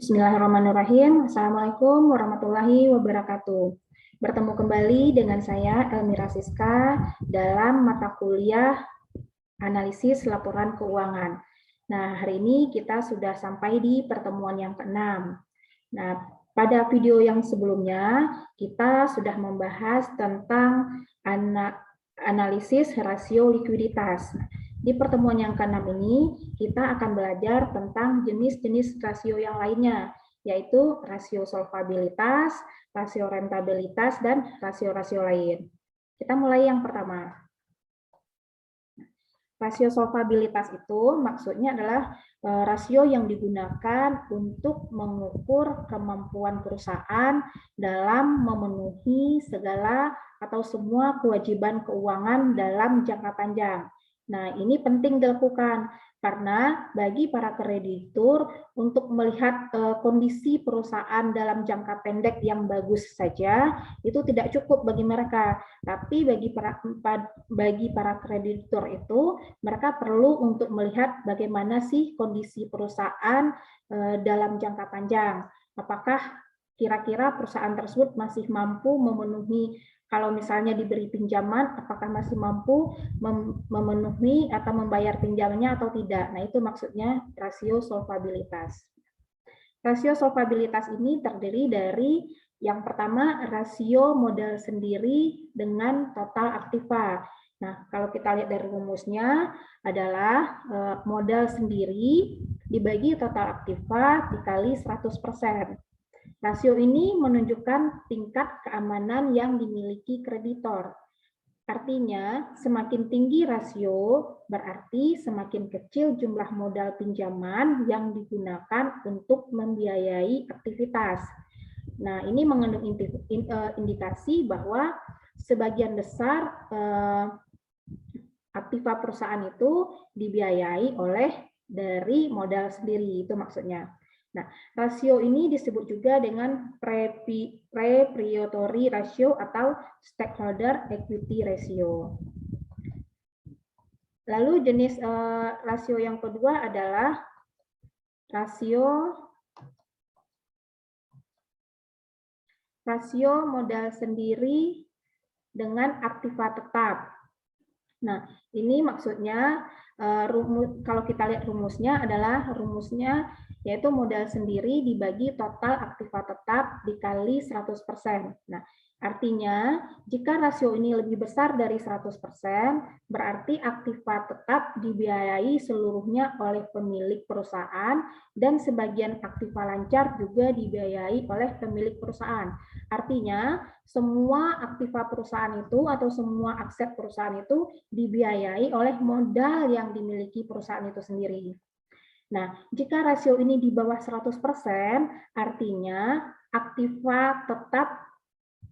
Bismillahirrahmanirrahim. Assalamualaikum warahmatullahi wabarakatuh. Bertemu kembali dengan saya Elmira Siska dalam mata kuliah analisis laporan keuangan. Nah, hari ini kita sudah sampai di pertemuan yang ke-6. Nah, pada video yang sebelumnya kita sudah membahas tentang analisis rasio likuiditas. Di pertemuan yang ke-6 ini, kita akan belajar tentang jenis-jenis rasio yang lainnya, yaitu rasio solvabilitas, rasio rentabilitas, dan rasio-rasio lain. Kita mulai yang pertama. Rasio solvabilitas itu maksudnya adalah rasio yang digunakan untuk mengukur kemampuan perusahaan dalam memenuhi segala atau semua kewajiban keuangan dalam jangka panjang. Nah, ini penting dilakukan karena bagi para kreditur untuk melihat kondisi perusahaan dalam jangka pendek yang bagus saja itu tidak cukup bagi mereka, tapi bagi para kreditur itu mereka perlu untuk melihat bagaimana sih kondisi perusahaan dalam jangka panjang. Apakah kira-kira perusahaan tersebut masih mampu memenuhi, kalau misalnya diberi pinjaman, apakah masih mampu memenuhi atau membayar pinjamannya atau tidak. Nah, itu maksudnya rasio solvabilitas. Rasio solvabilitas ini terdiri dari yang pertama rasio modal sendiri dengan total aktiva. Nah, kalau kita lihat dari rumusnya adalah modal sendiri dibagi total aktiva dikali 100%. Rasio ini menunjukkan tingkat keamanan yang dimiliki kreditor. Artinya, semakin tinggi rasio berarti semakin kecil jumlah modal pinjaman yang digunakan untuk membiayai aktivitas. Nah, ini mengandung indikasi bahwa sebagian besar aktiva perusahaan itu dibiayai oleh dari modal sendiri, itu maksudnya. Nah, rasio ini disebut juga dengan proprietary ratio atau stakeholder equity ratio. Lalu jenis rasio yang kedua adalah rasio modal sendiri dengan aktiva tetap. Nah, ini maksudnya kalau kita lihat rumusnya yaitu modal sendiri dibagi total aktiva tetap dikali 100%. Nah, artinya jika rasio ini lebih besar dari 100%, berarti aktiva tetap dibiayai seluruhnya oleh pemilik perusahaan dan sebagian aktiva lancar juga dibiayai oleh pemilik perusahaan. Artinya, semua aktiva perusahaan itu atau semua aset perusahaan itu dibiayai oleh modal yang dimiliki perusahaan itu sendiri. Nah, jika rasio ini di bawah 100%, artinya aktiva tetap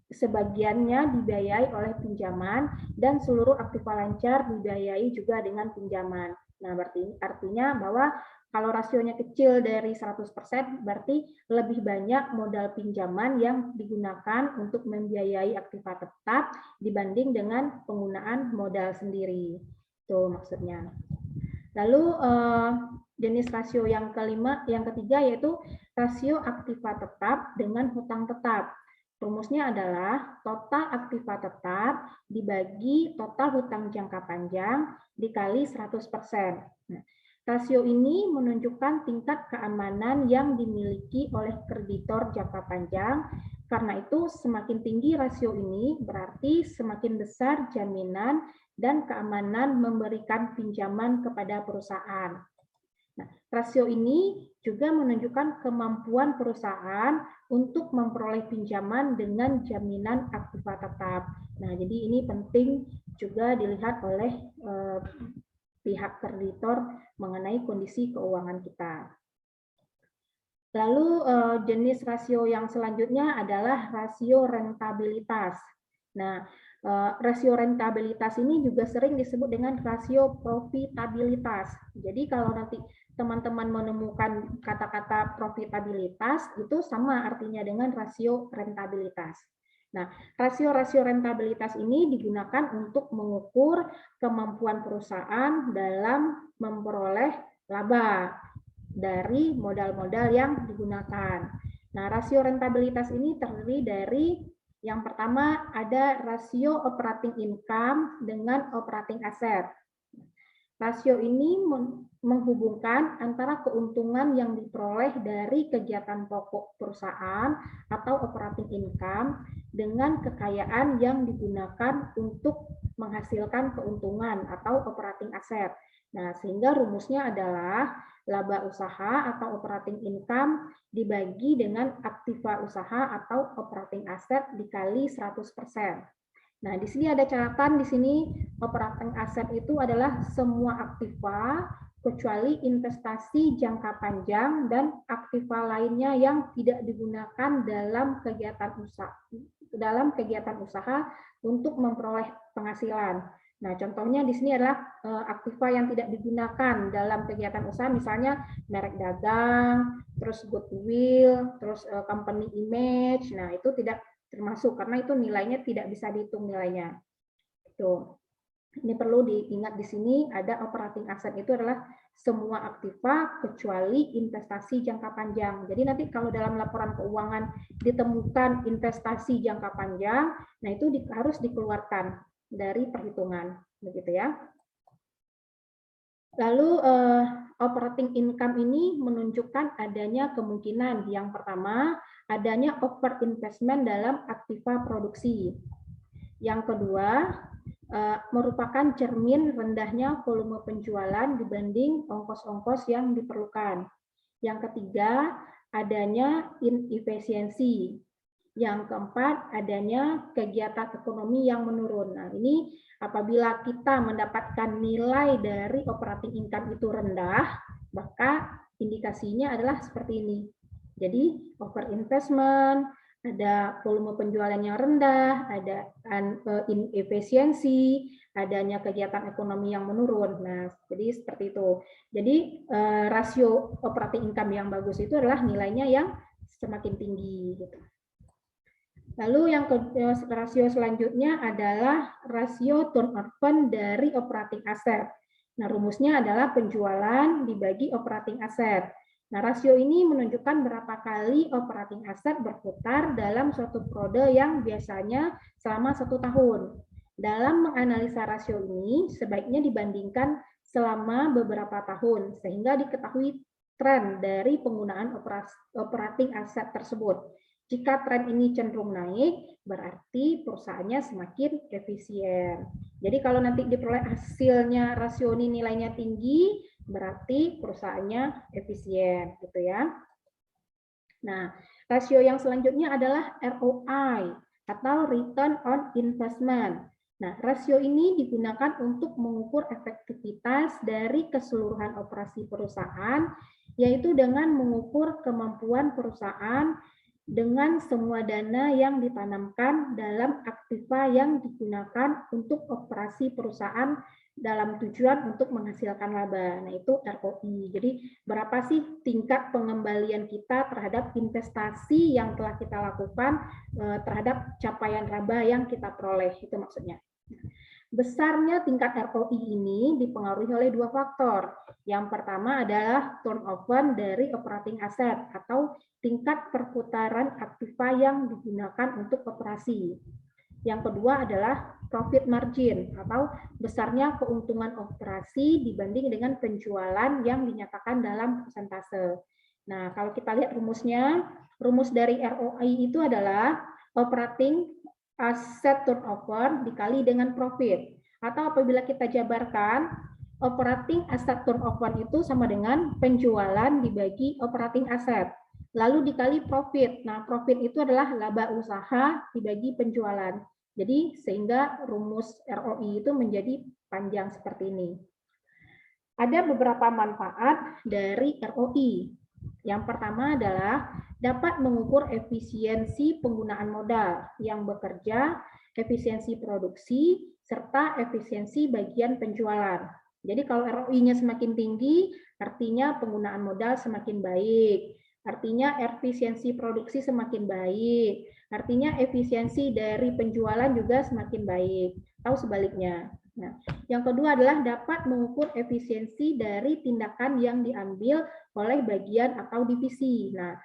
sebagiannya dibiayai oleh pinjaman dan seluruh aktiva lancar dibiayai juga dengan pinjaman. Nah, berarti artinya bahwa kalau rasionya kecil dari 100%, berarti lebih banyak modal pinjaman yang digunakan untuk membiayai aktiva tetap dibanding dengan penggunaan modal sendiri. Itu maksudnya. Lalu jenis rasio yang ketiga yaitu rasio aktiva tetap dengan hutang tetap. Rumusnya adalah total aktiva tetap dibagi total hutang jangka panjang dikali 100%. Nah, rasio ini menunjukkan tingkat keamanan yang dimiliki oleh kreditor jangka panjang. Karena itu, semakin tinggi rasio ini berarti semakin besar jaminan dan keamanan memberikan pinjaman kepada perusahaan. Nah, rasio ini juga menunjukkan kemampuan perusahaan untuk memperoleh pinjaman dengan jaminan aktiva tetap. Nah, jadi ini penting juga dilihat oleh pihak kreditor mengenai kondisi keuangan kita. Lalu jenis rasio yang selanjutnya adalah rasio rentabilitas. Nah, rasio rentabilitas ini juga sering disebut dengan rasio profitabilitas. Jadi kalau nanti teman-teman menemukan kata-kata profitabilitas, itu sama artinya dengan rasio rentabilitas. Nah, rasio-rasio rentabilitas ini digunakan untuk mengukur kemampuan perusahaan dalam memperoleh laba. dari modal-modal yang digunakan. Nah, rasio rentabilitas ini terdiri dari yang pertama ada rasio operating income dengan operating asset. Rasio ini menghubungkan antara keuntungan yang diperoleh dari kegiatan pokok perusahaan atau operating income dengan kekayaan yang digunakan untuk menghasilkan keuntungan atau operating asset. Nah, sehingga rumusnya adalah laba usaha atau operating income dibagi dengan aktiva usaha atau operating asset dikali 100%. Nah, di sini ada catatan, di sini operating asset itu adalah semua aktiva kecuali investasi jangka panjang dan aktiva lainnya yang tidak digunakan dalam kegiatan usaha untuk memperoleh penghasilan. Nah, contohnya di sini adalah aktiva yang tidak digunakan dalam kegiatan usaha, misalnya merek dagang, terus goodwill, terus company image. Nah, itu tidak termasuk karena itu nilainya tidak bisa dihitung nilainya. Tuh. Ini perlu diingat di sini ada operating asset itu adalah semua aktiva kecuali investasi jangka panjang. Jadi nanti kalau dalam laporan keuangan ditemukan investasi jangka panjang, nah itu harus dikeluarkan dari perhitungan, begitu ya. Lalu operating income ini menunjukkan adanya kemungkinan yang pertama adanya over investment dalam aktiva produksi. Yang kedua, merupakan cermin rendahnya volume penjualan dibanding ongkos-ongkos yang diperlukan. Yang ketiga, adanya inefisiensi. Yang keempat, adanya kegiatan ekonomi yang menurun. Nah, ini apabila kita mendapatkan nilai dari operating income itu rendah, maka indikasinya adalah seperti ini. Jadi over investment, ada volume penjualan yang rendah, ada inefisiensi, adanya kegiatan ekonomi yang menurun. Nah, jadi seperti itu. Jadi rasio operating income yang bagus itu adalah nilainya yang semakin tinggi. Gitu. Lalu yang rasio selanjutnya adalah rasio turnover dari operating asset. Nah, rumusnya adalah penjualan dibagi operating asset. Nah, rasio ini menunjukkan berapa kali operating asset berputar dalam suatu periode yang biasanya selama 1 tahun. Dalam menganalisa rasio ini, sebaiknya dibandingkan selama beberapa tahun, sehingga diketahui tren dari penggunaan operating asset tersebut. Jika tren ini cenderung naik, berarti perusahaannya semakin efisien. Jadi kalau nanti diperoleh hasilnya rasio ini nilainya tinggi, berarti perusahaannya efisien, gitu ya. Nah, rasio yang selanjutnya adalah ROI atau Return on Investment. Nah, rasio ini digunakan untuk mengukur efektivitas dari keseluruhan operasi perusahaan, yaitu dengan mengukur kemampuan perusahaan dengan semua dana yang ditanamkan dalam aktiva yang digunakan untuk operasi perusahaan dalam tujuan untuk menghasilkan laba. Nah, itu ROI. Jadi, berapa sih tingkat pengembalian kita terhadap investasi yang telah kita lakukan terhadap capaian laba yang kita peroleh, itu maksudnya. Besarnya tingkat ROI ini dipengaruhi oleh 2 faktor. Yang pertama adalah turnover dari operating asset atau tingkat perputaran aktiva yang digunakan untuk operasi. Yang kedua adalah profit margin atau besarnya keuntungan operasi dibanding dengan penjualan yang dinyatakan dalam persentase. Nah, kalau kita lihat rumusnya, rumus dari ROI itu adalah operating asset turnover dikali dengan profit. Atau apabila kita jabarkan, operating asset turnover itu sama dengan penjualan dibagi operating asset. Lalu dikali profit. Nah, profit itu adalah laba usaha dibagi penjualan. Jadi sehingga rumus ROI itu menjadi panjang seperti ini. Ada beberapa manfaat dari ROI. Yang pertama adalah dapat mengukur efisiensi penggunaan modal yang bekerja, efisiensi produksi, serta efisiensi bagian penjualan. Jadi kalau ROI-nya semakin tinggi, artinya penggunaan modal semakin baik. Artinya efisiensi produksi semakin baik. Artinya efisiensi dari penjualan juga semakin baik. Atau sebaliknya. Nah, yang kedua adalah dapat mengukur efisiensi dari tindakan yang diambil oleh bagian atau divisi. Nah,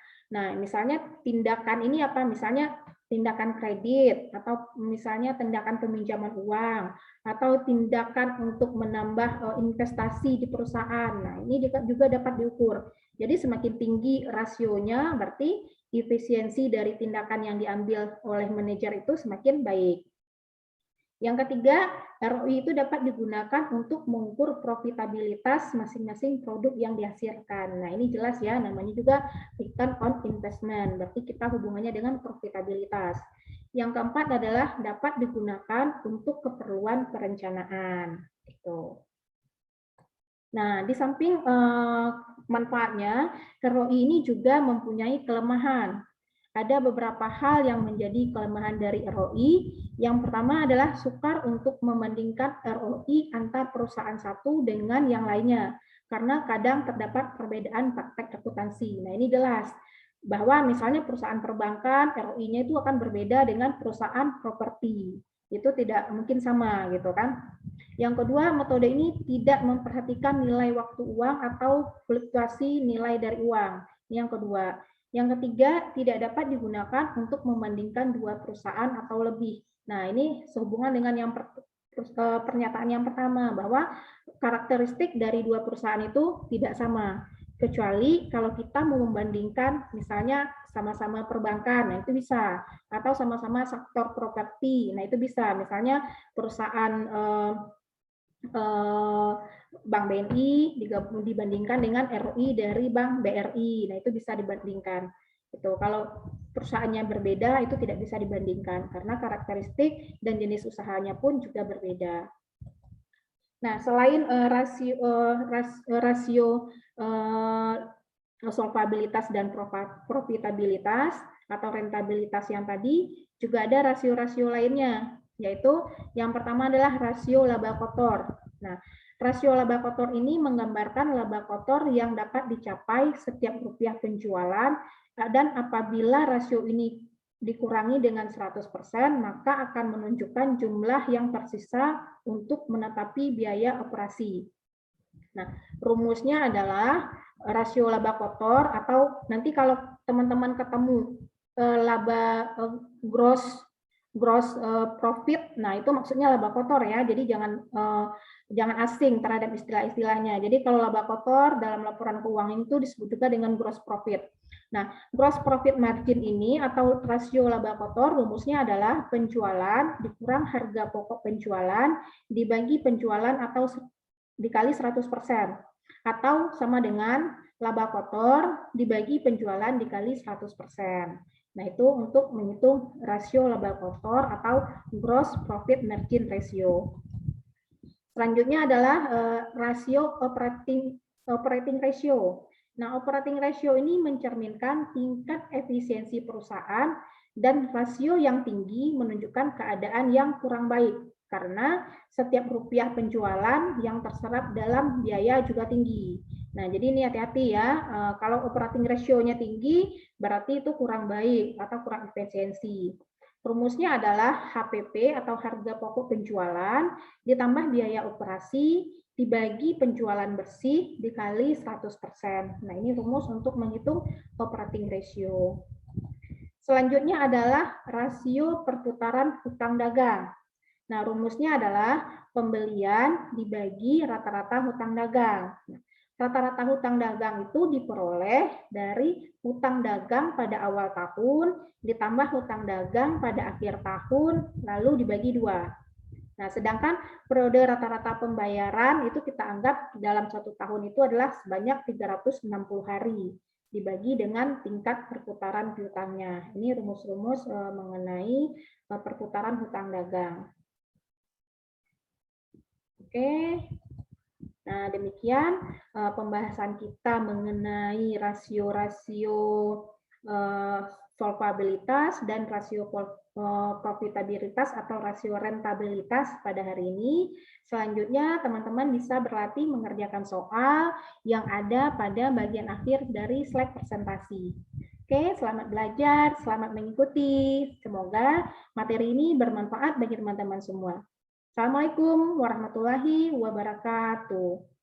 misalnya tindakan ini apa? Misalnya tindakan kredit, atau misalnya tindakan peminjaman uang, atau tindakan untuk menambah investasi di perusahaan. Nah, ini juga dapat diukur. Jadi semakin tinggi rasionya, berarti efisiensi dari tindakan yang diambil oleh manajer itu semakin baik. Yang ketiga, ROI itu dapat digunakan untuk mengukur profitabilitas masing-masing produk yang dihasilkan. Nah, ini jelas ya, namanya juga return on investment. Berarti kita hubungannya dengan profitabilitas. Yang keempat adalah dapat digunakan untuk keperluan perencanaan. Gitu. Nah, di samping manfaatnya, ROI ini juga mempunyai kelemahan. Ada beberapa hal yang menjadi kelemahan dari ROI. Yang pertama adalah sukar untuk membandingkan ROI antar perusahaan satu dengan yang lainnya, karena kadang terdapat perbedaan praktek akuntansi. Nah, ini jelas bahwa misalnya perusahaan perbankan ROI-nya itu akan berbeda dengan perusahaan properti. Itu tidak mungkin sama gitu kan. Yang kedua, metode ini tidak memperhatikan nilai waktu uang atau fluktuasi nilai dari uang. Yang kedua. Yang ketiga, tidak dapat digunakan untuk membandingkan dua perusahaan atau lebih. Nah, ini sehubungan dengan yang pernyataan yang pertama, bahwa karakteristik dari dua perusahaan itu tidak sama. Kecuali kalau kita mau membandingkan, misalnya sama-sama perbankan, nah itu bisa. Atau sama-sama sektor properti, nah itu bisa. Misalnya perusahaan Bank BNI dibandingkan dengan ROI dari Bank BRI. Nah, itu bisa dibandingkan. Itu kalau perusahaannya berbeda itu tidak bisa dibandingkan karena karakteristik dan jenis usahanya pun juga berbeda. Nah, selain rasio solvabilitas dan profitabilitas atau rentabilitas yang tadi, juga ada rasio-rasio lainnya, yaitu yang pertama adalah rasio laba kotor. Nah, rasio laba kotor ini menggambarkan laba kotor yang dapat dicapai setiap rupiah penjualan, dan apabila rasio ini dikurangi dengan 100%, maka akan menunjukkan jumlah yang tersisa untuk menetapi biaya operasi. Nah, rumusnya adalah rasio laba kotor, atau nanti kalau teman-teman ketemu laba gross profit, nah itu maksudnya laba kotor ya. Jadi jangan asing terhadap istilah-istilahnya. Jadi kalau laba kotor dalam laporan keuangan itu disebut juga dengan gross profit. Nah, gross profit margin ini atau rasio laba kotor rumusnya adalah penjualan dikurang harga pokok penjualan dibagi penjualan atau dikali 100%, atau sama dengan laba kotor dibagi penjualan dikali 100%. Nah, itu untuk menghitung rasio laba kotor atau gross profit margin ratio. Selanjutnya adalah rasio operating ratio. Nah, operating ratio ini mencerminkan tingkat efisiensi perusahaan, dan rasio yang tinggi menunjukkan keadaan yang kurang baik karena setiap rupiah penjualan yang terserap dalam biaya juga tinggi. Nah, jadi ini hati-hati ya, kalau operating ratio-nya tinggi berarti itu kurang baik atau kurang efisiensi. Rumusnya adalah HPP atau harga pokok penjualan ditambah biaya operasi dibagi penjualan bersih dikali 100%. Nah, ini rumus untuk menghitung operating ratio. Selanjutnya adalah rasio perputaran hutang dagang. Nah, rumusnya adalah pembelian dibagi rata-rata hutang dagang. Rata-rata hutang dagang itu diperoleh dari hutang dagang pada awal tahun ditambah hutang dagang pada akhir tahun, lalu dibagi 2. Nah, sedangkan periode rata-rata pembayaran itu kita anggap dalam 1 tahun itu adalah sebanyak 360 hari dibagi dengan tingkat perputaran piutangnya. Ini rumus-rumus mengenai perputaran hutang dagang. Oke, nah demikian pembahasan kita mengenai rasio-rasio solvabilitas dan rasio profitabilitas atau rasio rentabilitas pada hari ini. Selanjutnya teman-teman bisa berlatih mengerjakan soal yang ada pada bagian akhir dari slide presentasi. Oke, selamat belajar, selamat mengikuti. Semoga materi ini bermanfaat bagi teman-teman semua. Assalamualaikum warahmatullahi wabarakatuh.